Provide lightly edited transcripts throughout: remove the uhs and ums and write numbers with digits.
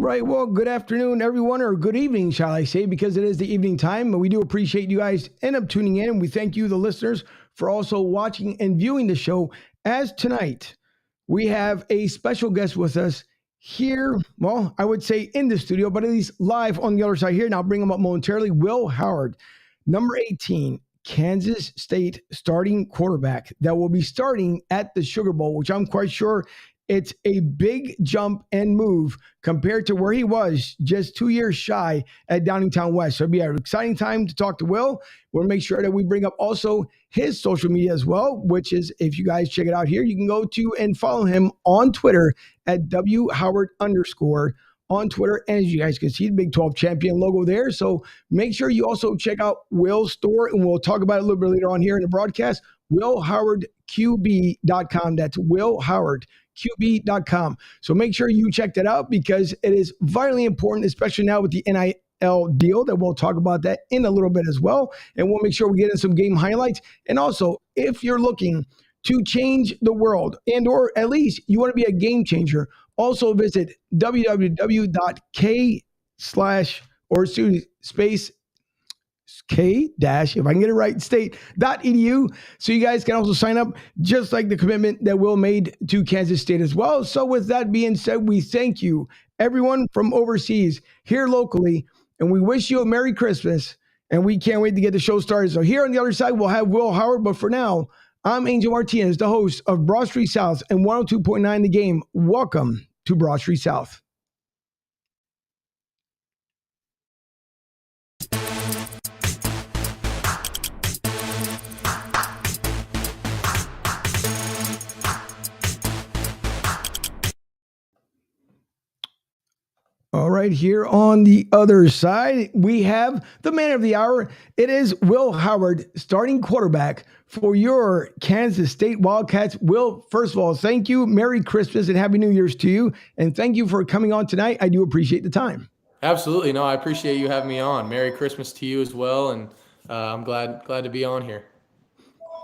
right. Well, good afternoon, everyone, or good evening, shall I say, because it is the evening time. We do appreciate you guys end up tuning in. We thank you, the listeners, for also watching and viewing the show. As tonight, we have a special guest with us here. Well, I would say in the studio, but at least live on the other side here. And I'll bring him up momentarily. Will Howard, number 18, Kansas State starting quarterback that will be starting at the Sugar Bowl, which I'm quite sure it's a big jump and move compared to where he was just 2 years shy at Downingtown West. So it'll be an exciting time to talk to Will. We'll make sure that we bring up also his social media as well, which is, if you guys check it out here, you can go to and follow him on Twitter at WHoward_ on Twitter. And as you guys can see, the Big 12 champion logo there. So make sure you also check out Will's store, and we'll talk about it a little bit later on here in the broadcast. WillHowardQB.com. That's WillHowardQB.com. So make sure you check that out because it is vitally important, especially now with the NIL deal that we'll talk about that in a little bit as well. And we'll make sure we get in some game highlights. And also, if you're looking to change the world and or at least you want to be a game changer, also visit K- if I can get it right, state.edu. So you guys can also sign up just like the commitment that Will made to Kansas State as well. So with that being said, we thank you, everyone from overseas, here locally, and we wish you a Merry Christmas, and we can't wait to get the show started. So here on the other side, we'll have Will Howard, but for now, I'm Angel Martinez, the host of Broad Street South and 102.9 The Game. Welcome to Broad Street South. All right, here on the other side, we have the man of the hour. It is Will Howard, starting quarterback for your Kansas State Wildcats. Will, first of all, thank you. Merry Christmas and Happy New Year's to you. And thank you for coming on tonight. I do appreciate the time. Absolutely. No, I appreciate you having me on. Merry Christmas to you as well. And I'm glad to be on here.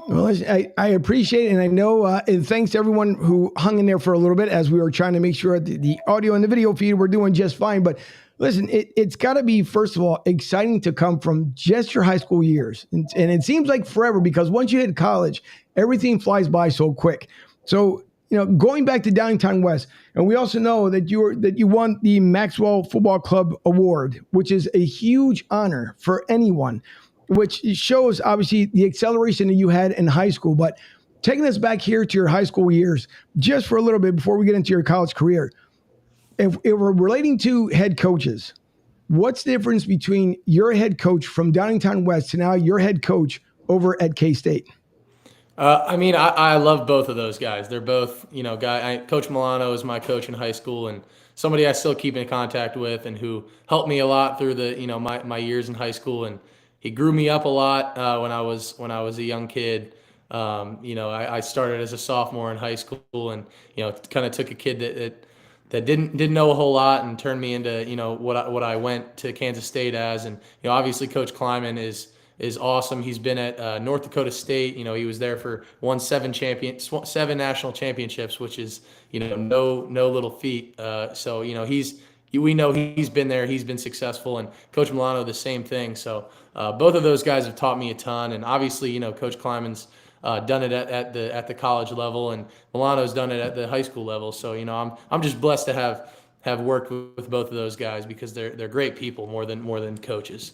Well, I appreciate it, and I know, and thanks to everyone who hung in there for a little bit as we were trying to make sure the audio and the video feed were doing just fine. But listen, it's got to be, first of all, exciting to come from just your high school years. And it seems like forever because once you hit college, everything flies by so quick. So, going back to Downingtown West, and we also know that you won the Maxwell Football Club Award, which is a huge honor for anyone, which shows obviously the acceleration that you had in high school. But taking us back here to your high school years, just for a little bit before we get into your college career, if we're relating to head coaches, what's the difference between your head coach from Downingtown West to now your head coach over at K-State? I love both of those guys. They're both, Coach Milano is my coach in high school and somebody I still keep in contact with and who helped me a lot through the, my years in high school. And he grew me up a lot when I was a young kid. I started as a sophomore in high school, and kind of took a kid that didn't know a whole lot and turned me into what I went to Kansas State as. And obviously Coach Kleiman is awesome. He's been at North Dakota State. He was there for won 7 national championships, which is no little feat. So we know he's been there. He's been successful, and Coach Milano the same thing. So both of those guys have taught me a ton. And obviously, Coach Kleiman's done it at the college level, and Milano's done it at the high school level. So I'm just blessed to have worked with both of those guys because they're great people more than coaches.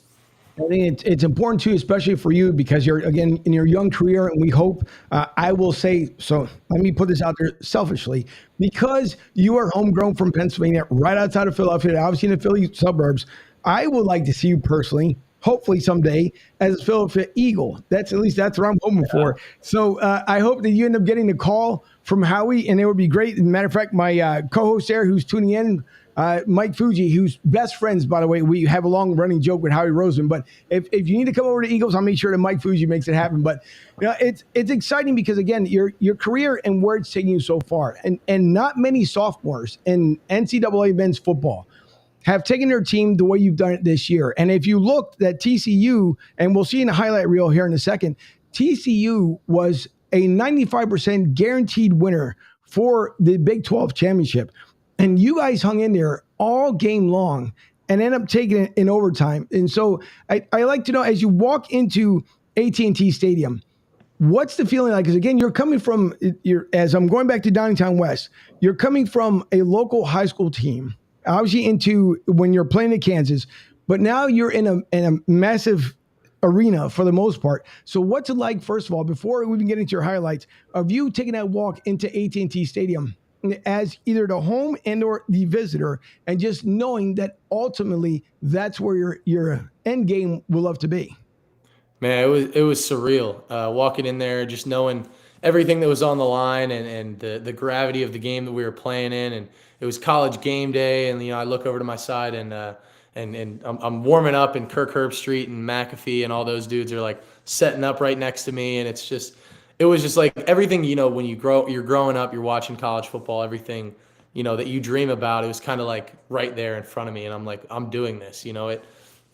I think it's important too, especially for you, because you're, again, in your young career, and we hope, I will say, so let me put this out there selfishly, because you are homegrown from Pennsylvania, right outside of Philadelphia, obviously in the Philly suburbs, I would like to see you personally, hopefully someday, as a Philadelphia Eagle. That's what I'm hoping for. So I hope that you end up getting the call from Howie, and it would be great. As a matter of fact, my co-host there who's tuning in, Mike Fuji, who's best friends, by the way. We have a long running joke with Howie Roseman, but if you need to come over to Eagles, I'll make sure that Mike Fuji makes it happen. But it's exciting because, again, your career and where it's taking you so far, and not many sophomores in NCAA men's football have taken their team the way you've done it this year. And if you looked at TCU, and we'll see in the highlight reel here in a second, TCU was a 95% guaranteed winner for the Big 12 championship. and you guys hung in there all game long and end up taking it in overtime. And so I like to know, as you walk into AT&T Stadium, what's the feeling like? Because again, you're coming from, as I'm going back to Downingtown West, you're coming from a local high school team, obviously into when you're playing in Kansas, but now you're in a massive arena for the most part. So what's it like, first of all, before we even get into your highlights, of you taking that walk into AT&T Stadium as either the home and or the visitor, and just knowing that ultimately that's where your end game will love to be? Man, it was surreal walking in there, just knowing everything that was on the line, and the gravity of the game that we were playing in, and it was college game day, and I look over to my side, and I'm warming up in Kirk Herbstreit and McAfee, and all those dudes are like setting up right next to me, and it was just like everything, when you're growing up, you're watching college football, everything that you dream about, it was kind of like right there in front of me, and I'm like, I'm doing this.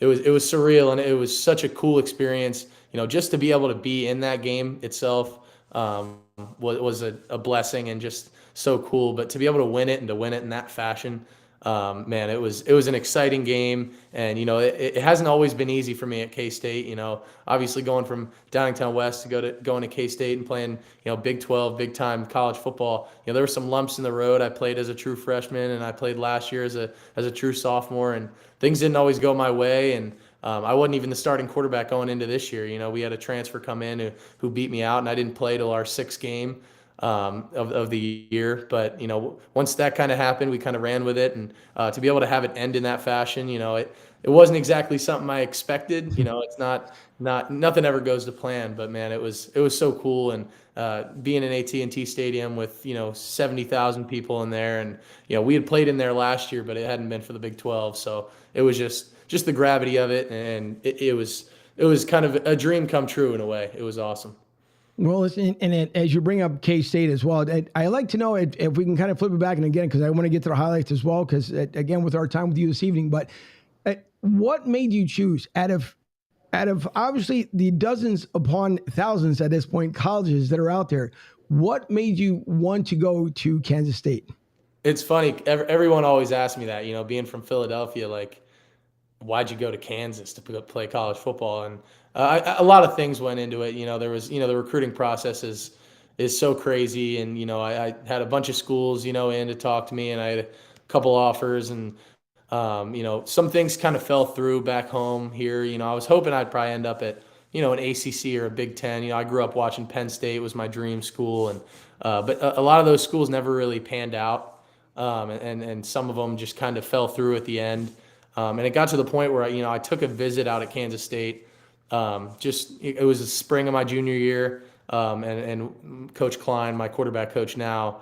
It was surreal, and it was such a cool experience. Just to be able to be in that game itself was a blessing and just so cool. But to be able to win it, and to win it in that fashion, man, it was an exciting game. And it hasn't always been easy for me at K-State. Obviously going from Downingtown West to going to K-State and playing Big 12, big time college football. There were some lumps in the road. I played as a true freshman, and I played last year as a true sophomore, and things didn't always go my way. And I wasn't even the starting quarterback going into this year. We had a transfer come in who beat me out, and I didn't play till our sixth game of the year. But once that kind of happened, we kind of ran with it, and to be able to have it end in that fashion, it wasn't exactly something I expected. It's not nothing ever goes to plan, but man, it was so cool. And being in AT&T Stadium with 70,000 people in there, and we had played in there last year, but it hadn't been for the Big 12, so it was just the gravity of it, and it was kind of a dream come true in a way. It was awesome. Well, listen, and as you bring up K-State as well, I like to know if we can kind of flip it back and again, because I want to get to the highlights as well, because again, with our time with you this evening, but what made you choose out of obviously the dozens upon thousands at this point colleges that are out there, what made you want to go to Kansas State? It's funny. Everyone always asks me that, being from Philadelphia, like, why'd you go to Kansas to play college football? And a lot of things went into it. There was, the recruiting process is so crazy. And, I had a bunch of schools, in to talk to me, and I had a couple offers, and, some things kind of fell through back home here. I was hoping I'd probably end up at, an ACC or a Big Ten. I grew up watching Penn State was my dream school. And, but a lot of those schools never really panned out. And some of them just kind of fell through at the end. And it got to the point where I took a visit out at Kansas State. It was the spring of my junior year, and Coach Klein, my quarterback coach now,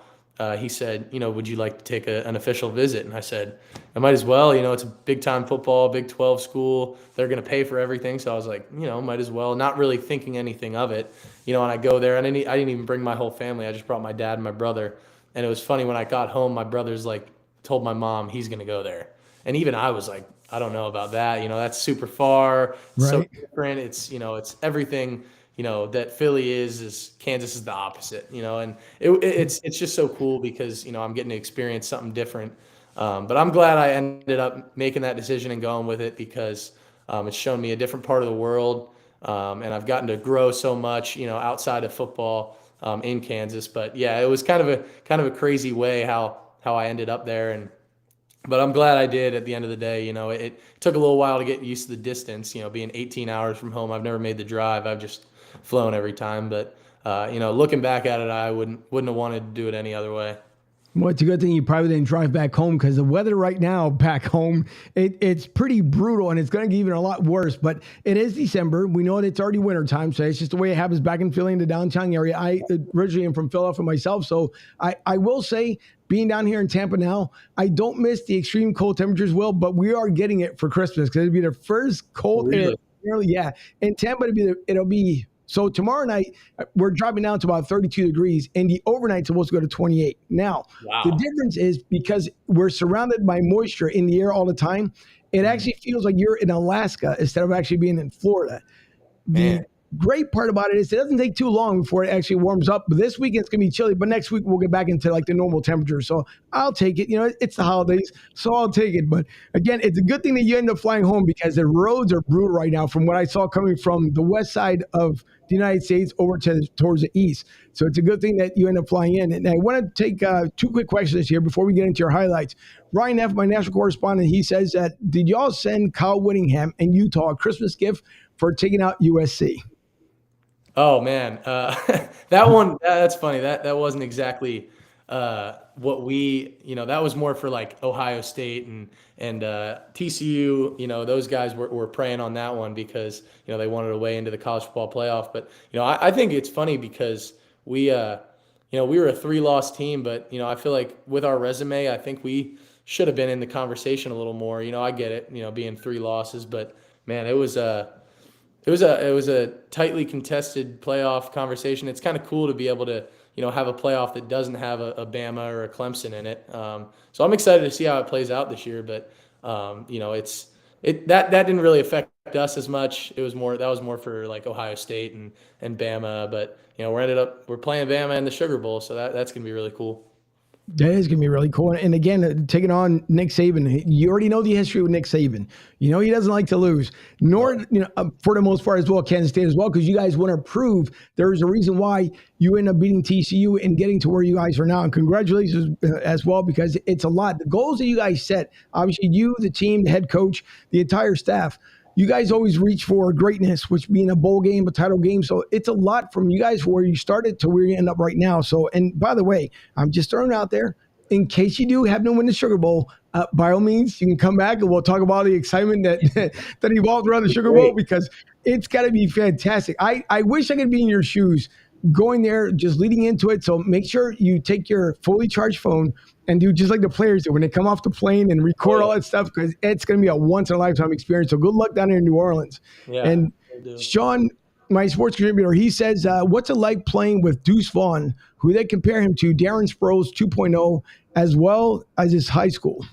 he said, would you like to take an official visit? And I said, I might as well. It's a big time football, Big 12 school. They're going to pay for everything, so I was like, might as well. Not really thinking anything of it, and I go there, and I didn't even bring my whole family. I just brought my dad and my brother. And it was funny, when I got home, my brother's like told my mom he's going to go there. And even I was like, I don't know about that. That's super far. It's so Right. different. It's everything, that Philly is Kansas is the opposite, and it's just so cool because, I'm getting to experience something different. But I'm glad I ended up making that decision and going with it, because it's shown me a different part of the world. And I've gotten to grow so much, outside of football, in Kansas. But yeah, it was kind of a crazy way how I ended up there. But I'm glad I did at the end of the day. It took a little while to get used to the distance, being 18 hours from home. I've never made the drive. I've just flown every time. But, looking back at it, I wouldn't have wanted to do it any other way. Well, it's a good thing you probably didn't drive back home, because the weather right now back home, it's pretty brutal, and it's going to get even a lot worse. But it is December. We know that it's already winter time, so it's just the way it happens back in Philly, in the downtown area. I originally am from Philadelphia myself, so I will say, being down here in Tampa now, I don't miss the extreme cold temperatures, Will, but we are getting it for Christmas, because it'll be the first cold. Really? Yeah, in Tampa it'll be. So tomorrow night, we're dropping down to about 32 degrees, and the overnight's supposed to go to 28. Now, Wow. the difference is, because we're surrounded by moisture in the air all the time, it actually feels like you're in Alaska instead of actually being in Florida. The Man. great part about it is it doesn't take too long before it actually warms up. But this weekend it's going to be chilly, but next week we'll get back into like the normal temperature. So I'll take it. It's the holidays, so I'll take it. But again, it's a good thing that you end up flying home because the roads are brutal right now from what I saw coming from the west side of the United States over towards the east. So it's a good thing that you end up flying in. And I want to take two quick questions here before we get into your highlights. Ryan F., my national correspondent, he says that, did y'all send Kyle Whittingham and Utah a Christmas gift for taking out USC? Oh man, that one, that's funny. That wasn't exactly what we, that was more for like Ohio State and TCU. Those guys were preying on that one because they wanted a way into the college football playoff. But I think it's funny because we we were a 3-loss team, but I feel like with our resume, I think we should have been in the conversation a little more. I get it, being 3 losses, but man, it was a tightly contested playoff conversation. It's kind of cool to be able to have a playoff that doesn't have a Bama or a Clemson in it. So I'm excited to see how it plays out this year. But that didn't really affect us as much. That was more for like Ohio State and Bama. But we're playing Bama in the Sugar Bowl, so that's gonna be really cool. That is going to be really cool. And again, taking on Nick Saban, you already know the history with Nick Saban. He doesn't like to lose, nor, for the most part as well, Kansas State as well, because you guys want to prove there's a reason why you end up beating TCU and getting to where you guys are now. And congratulations as well, because it's a lot. The goals that you guys set, obviously you, the team, the head coach, the entire staff, you guys always reach for greatness, which being a bowl game, a title game. So it's a lot from you guys where you started to where you end up right now. So, and by the way, I'm just throwing it out there, in case you do happen to win the Sugar Bowl, by all means, you can come back and we'll talk about the excitement that evolved around the Sugar Bowl, because it's got to be fantastic. I wish I could be in your shoes going there, just leading into it. So make sure you take your fully charged phone and do just like the players do when they come off the plane and record all that stuff, because it's going to be a once-in-a-lifetime experience. So good luck down here in New Orleans. Yeah, and Sean, my sports contributor, he says, what's it like playing with Deuce Vaughn, who they compare him to Darren Sproles 2.0, as well as his high school?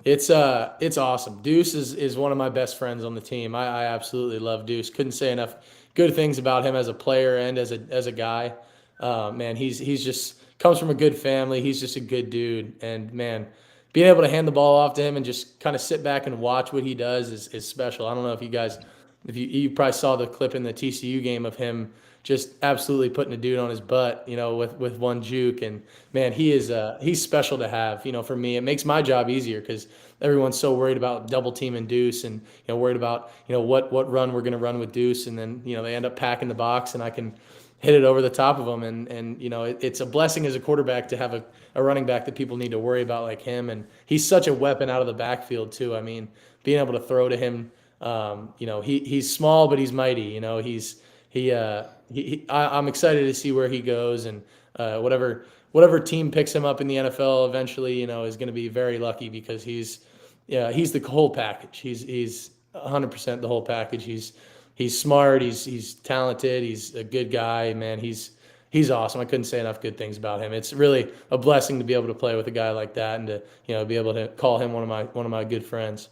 It's awesome. Deuce is one of my best friends on the team. I absolutely love Deuce. Couldn't say enough good things about him as a player and as a guy. Man, he's just comes from a good family. He's just a good dude. And man, being able to hand the ball off to him and just kind of sit back and watch what he does is special. I don't know if you guys, you probably saw the clip in the TCU game of him just absolutely putting a dude on his butt, with one juke. And man, he's special to have. For me, it makes my job easier because everyone's so worried about double teaming Deuce and worried about what run we're going to run with Deuce, and then they end up packing the box and I can hit it over the top of them. And it's a blessing as a quarterback to have a running back that people need to worry about like him. And he's such a weapon out of the backfield too. I mean, being able to throw to him, he's small but he's mighty. I'm excited to see where he goes, and whatever team picks him up in the NFL eventually, is going to be very lucky because he's the whole package. He's 100% the whole package. He's smart. He's talented. He's a good guy, man. He's awesome. I couldn't say enough good things about him. It's really a blessing to be able to play with a guy like that and to be able to call him one of my good friends.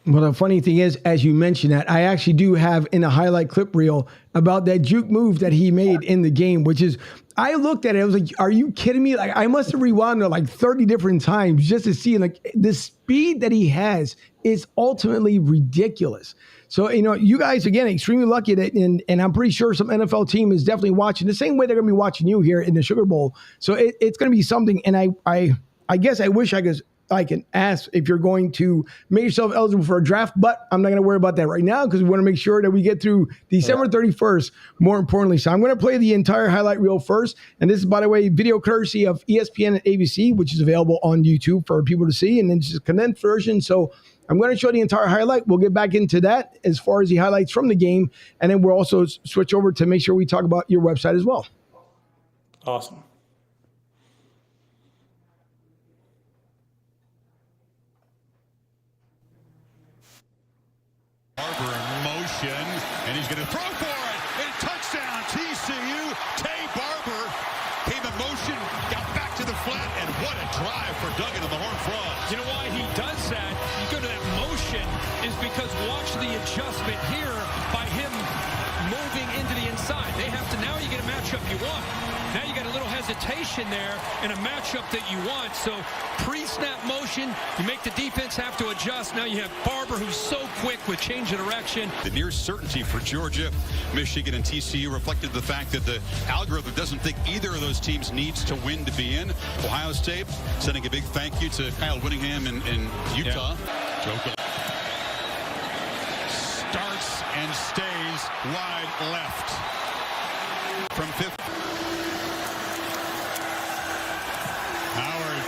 Well, the funny thing is, as you mentioned that, I actually do have in a highlight clip reel about that juke move that he made in the game, which is, I looked at it, I was like, are you kidding me? Like, I must have rewound it like 30 different times just to see, like, the speed that he has is ultimately ridiculous. So, you guys, again, extremely lucky that, and I'm pretty sure some NFL team is definitely watching the same way they're going to be watching you here in the Sugar Bowl. So it's going to be something. And I guess I wish I can ask if you're going to make yourself eligible for a draft, but I'm not going to worry about that right now because we want to make sure that we get through December 31st, more importantly. So I'm going to play the entire highlight reel first. And this is, by the way, video courtesy of ESPN and ABC, which is available on YouTube for people to see. And then just a condensed version. So I'm going to show the entire highlight. We'll get back into that as far as the highlights from the game. And then we'll also switch over to make sure we talk about your website as well. Awesome. Barber in motion, and he's going to throw for it. And touchdown, TCU. Tay Barber came in motion, got back to the flat, and what a drive for Duggan and the Horned Frogs. You know why he does that? You go to that motion is because watch the adjustment here by him moving into the hesitation there in a matchup that you want. So pre-snap motion, you make the defense have to adjust. Now you have Barber, who's so quick with change of direction. The near certainty for Georgia, Michigan, and TCU reflected the fact that the algorithm doesn't think either of those teams needs to win to be in. Ohio State sending a big thank you to Kyle Whittingham in Utah. Yeah. Starts and stays wide left. From 50. Howard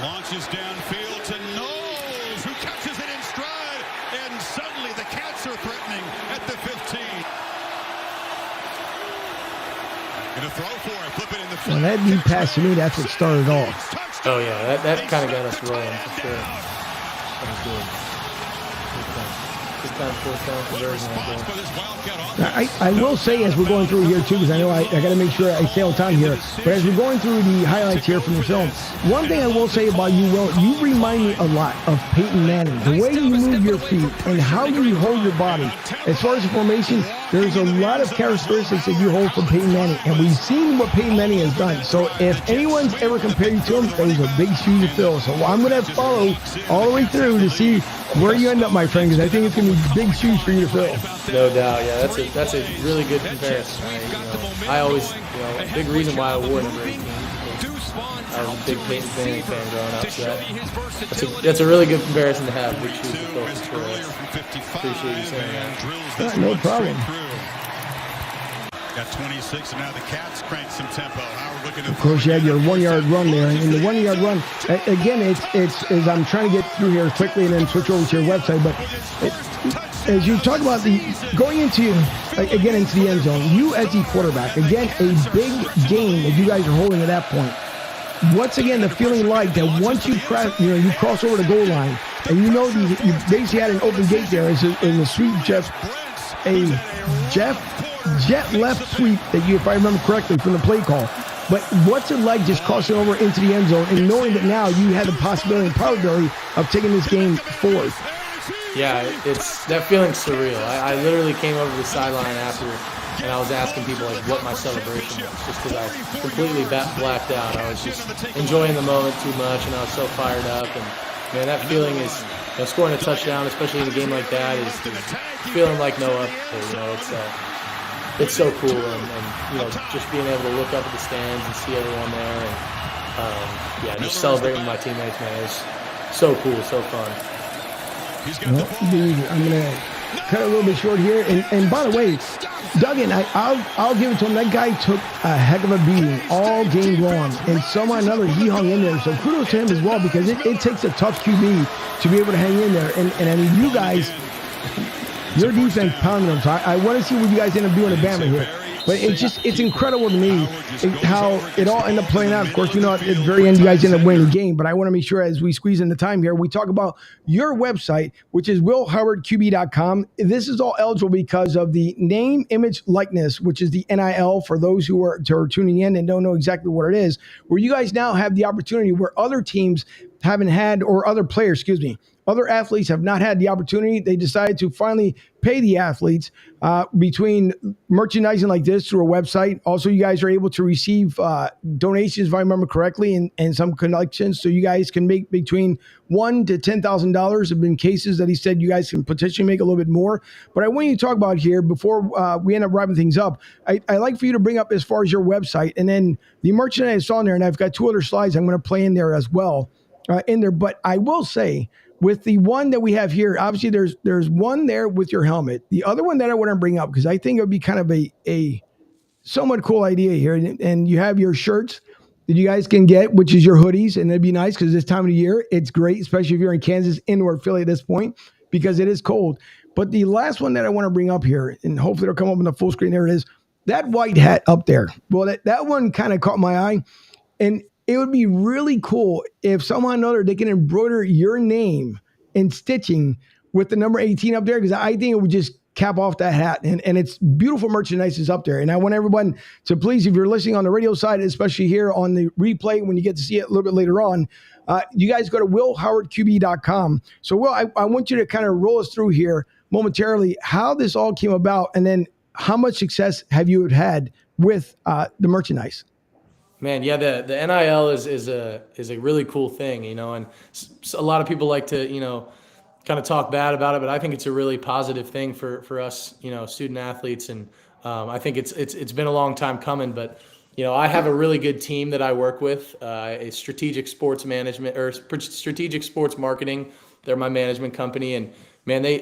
launches downfield to Knowles, who catches it in stride, and suddenly the Cats are threatening at the 15. Gonna throw for it, flip it in the front. Well, that deep pass to me, that's what started off. Oh yeah, that kind of got us rolling for sure. That was good. This time, fourth down conversion right there. I will say as we're going through here too, because I know I got to make sure I stay on time here, but as we're going through the highlights here from the film, one thing I will say about you, Will, you remind me a lot of Peyton Manning. The way you move your feet and how you hold your body. As far as the formation, there's a lot of characteristics that you hold from Peyton Manning, and we've seen what Peyton Manning has done. So if anyone's ever compared you to him, there's a big shoe to fill. So I'm going to follow all the way through to see where you end up, my friend, because I think it's going to be big shoes for you to fill. No doubt, yeah. That's a really good comparison. I always, a big reason why I wore number 18. I was a big Peyton Manning fan growing up, so that's a really good comparison to have. Big shoes to fill for sure. Appreciate you saying that. No problem. Got 26, and now the Cats crank some tempo. Howard looking to. Of course, you had your 1 yard run there, and the 1 yard run again. It's as I'm trying to get through here quickly and then switch over to your website. But as you talk about the going into again into the end zone, you as the quarterback, again a big game that you guys are holding at that point. What's again the feeling like that once you cross over the goal line and you basically had an open gate there as a sweep jet left sweep that you, if I remember correctly from the play call. But what's it like just crossing over into the end zone and knowing that now you had the possibility and probability of taking this game forward? Yeah, it's that feeling's surreal. I literally came over to the sideline after, and I was asking people what my celebration was, just because I completely blacked out. I was just enjoying the moment too much, and I was so fired up. And man, that feeling is scoring a touchdown, especially in a game like that, is feeling like no other. It's so cool, and just being able to look up at the stands and see everyone there, and just celebrating with my teammates, man, it's so cool, so fun. Well, I'm gonna cut a little bit short here, and by the way, Duggan, I'll give it to him. That guy took a heck of a beating all game long, and somehow or another he hung in there. So kudos to him as well, because it takes a tough QB to be able to hang in there. And I mean, you guys. Your defense pounded them, so I want to see what you guys end up doing at Bama here. But it's incredible to me how it all ended up playing out. Of course, at the very end, you guys end up winning the game. But I want to make sure as we squeeze in the time here, we talk about your website, which is willhowardqb.com. This is all eligible because of the name, image, likeness, which is the NIL for those who are tuning in and don't know exactly what it is, where you guys now have the opportunity where other teams haven't had, or other players, other athletes have not had the opportunity. They decided to finally pay the athletes between merchandising like this through a website. Also, you guys are able to receive donations, if I remember correctly, and some collections. So you guys can make between $1,000 to $10,000. There have been cases that he said you guys can potentially make a little bit more. But I want you to talk about here before we end up wrapping things up. I like for you to bring up as far as your website and then the merchandise on there. And I've got two other slides I'm going to play in there as well. But I will say, with the one that we have here, obviously there's one there with your helmet. The other one that I want to bring up, because I think it would be kind of a somewhat cool idea here, and you have your shirts that you guys can get, which is your hoodies, and it'd be nice because this time of the year, it's great, especially if you're in Kansas, or Philly at this point, because it is cold. But the last one that I want to bring up here, and hopefully it'll come up in the full screen, there it is, that white hat up there. Well, that one kind of caught my eye, and it would be really cool if somehow or another they can embroider your name in stitching with the number 18 up there, because I think it would just cap off that hat. And it's beautiful merchandise is up there. And I want everyone to please, if you're listening on the radio side, especially here on the replay, when you get to see it a little bit later on, you guys go to willhowardqb.com. So, Will, I want you to kind of roll us through here momentarily how this all came about, and then how much success have you had with the merchandise? Man, yeah, the NIL is a really cool thing, and a lot of people like to, kind of talk bad about it, but I think it's a really positive thing for us, student athletes, and I think it's been a long time coming, but I have a really good team that I work with, a strategic sports management or strategic sports marketing. They're my management company, and man, they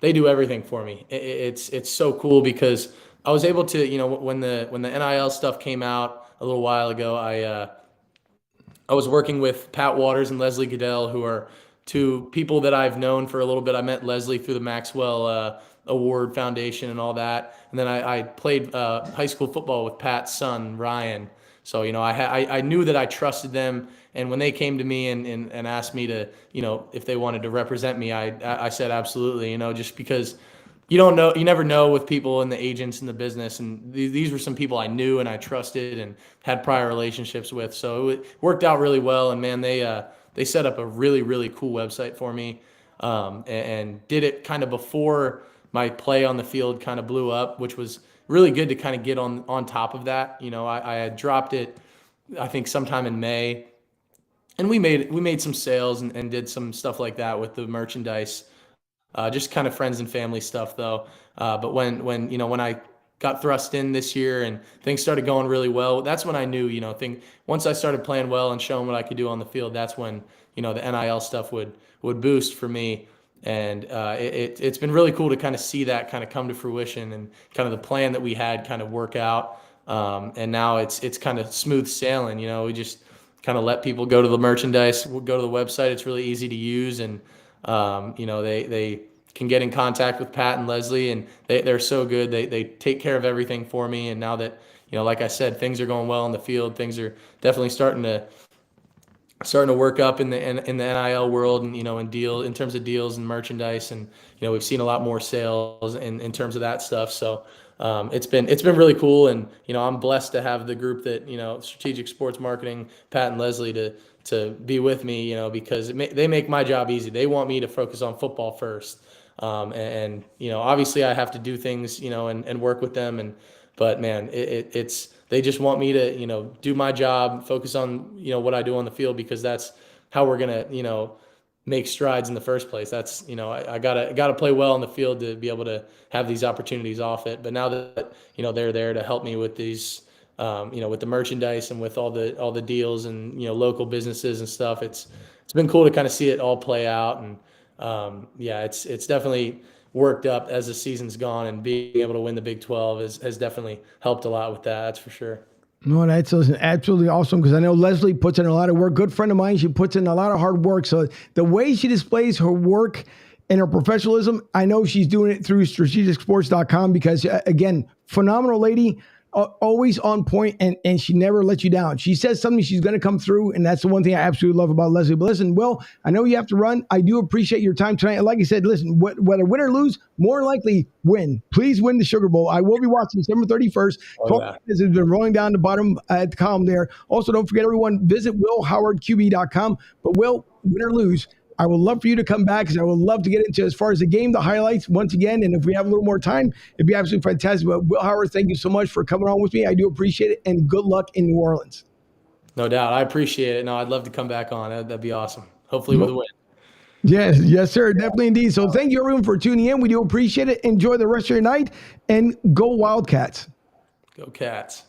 do everything for me. It's so cool because I was able to, when the NIL stuff came out a little while ago, I was working with Pat Waters and Leslie Goodell, who are two people that I've known for a little bit. I met Leslie through the Maxwell Award Foundation and all that, and then I played high school football with Pat's son Ryan. So I knew that I trusted them, and when they came to me and asked me to, if they wanted to represent me, I said absolutely. Just because you never know with people and the agents in the business, and these were some people I knew and I trusted and had prior relationships with, so it worked out really well. And man, they set up a really, really cool website for me, and did it kind of before my play on the field kind of blew up, which was really good to kind of get on top of that. I had dropped it, I think sometime in May, and we made some sales and did some stuff like that with the merchandise. Just kind of friends and family stuff though. But when I got thrust in this year and things started going really well, that's when I knew, once I started playing well and showing what I could do on the field, that's when, the NIL stuff would boost for me. And it's been really cool to kind of see that kind of come to fruition and kind of the plan that we had kind of work out. And now it's kind of smooth sailing. We just kind of let people go to the merchandise, we'll go to the website. It's really easy to use, and they can get in contact with Pat and Leslie, and they're so good. They take care of everything for me. And now that, like I said, things are going well on the field, things are definitely starting to work up in the NIL world, and in terms of deals and merchandise, and we've seen a lot more sales in terms of that stuff. So it's been really cool, and I'm blessed to have the group that Strategic Sports Marketing, Pat and Leslie, to be with me, because they make my job easy. They want me to focus on football first, and obviously I have to do things and work with them, but man, it's they just want me to do my job, focus on what I do on the field, because that's how we're gonna make strides in the first place. That's I gotta play well on the field to be able to have these opportunities off it. But now that they're there to help me with these with the merchandise and with all the deals and local businesses and stuff, it's been cool to kind of see it all play out. And yeah, it's definitely worked up as the season's gone, and being able to win the Big 12 has definitely helped a lot with that. That's for sure. No, that's absolutely awesome, because I know Leslie puts in a lot of work. Good friend of mine, she puts in a lot of hard work. So the way she displays her work and her professionalism, I know she's doing it through strategicsports.com, because again, phenomenal lady, always on point, and she never lets you down. She says something, she's going to come through, and that's the one thing I absolutely love about Leslie. But listen, Will, I know you have to run. I do appreciate your time tonight. And like I said, listen, whether win or lose, more likely win. Please win the Sugar Bowl. I will be watching December 31st. Has been rolling down the bottom at the column there. Also, don't forget, everyone, visit willhowardqb.com. But Will, win or lose, I would love for you to come back, because I would love to get into, as far as the game, the highlights once again. And if we have a little more time, it'd be absolutely fantastic. But Will Howard, thank you so much for coming on with me. I do appreciate it. And good luck in New Orleans. No doubt. I appreciate it. No, I'd love to come back on. That'd be awesome. Hopefully with a win. Yes, sir. Definitely indeed. So thank you, everyone, for tuning in. We do appreciate it. Enjoy the rest of your night, and go Wildcats. Go Cats.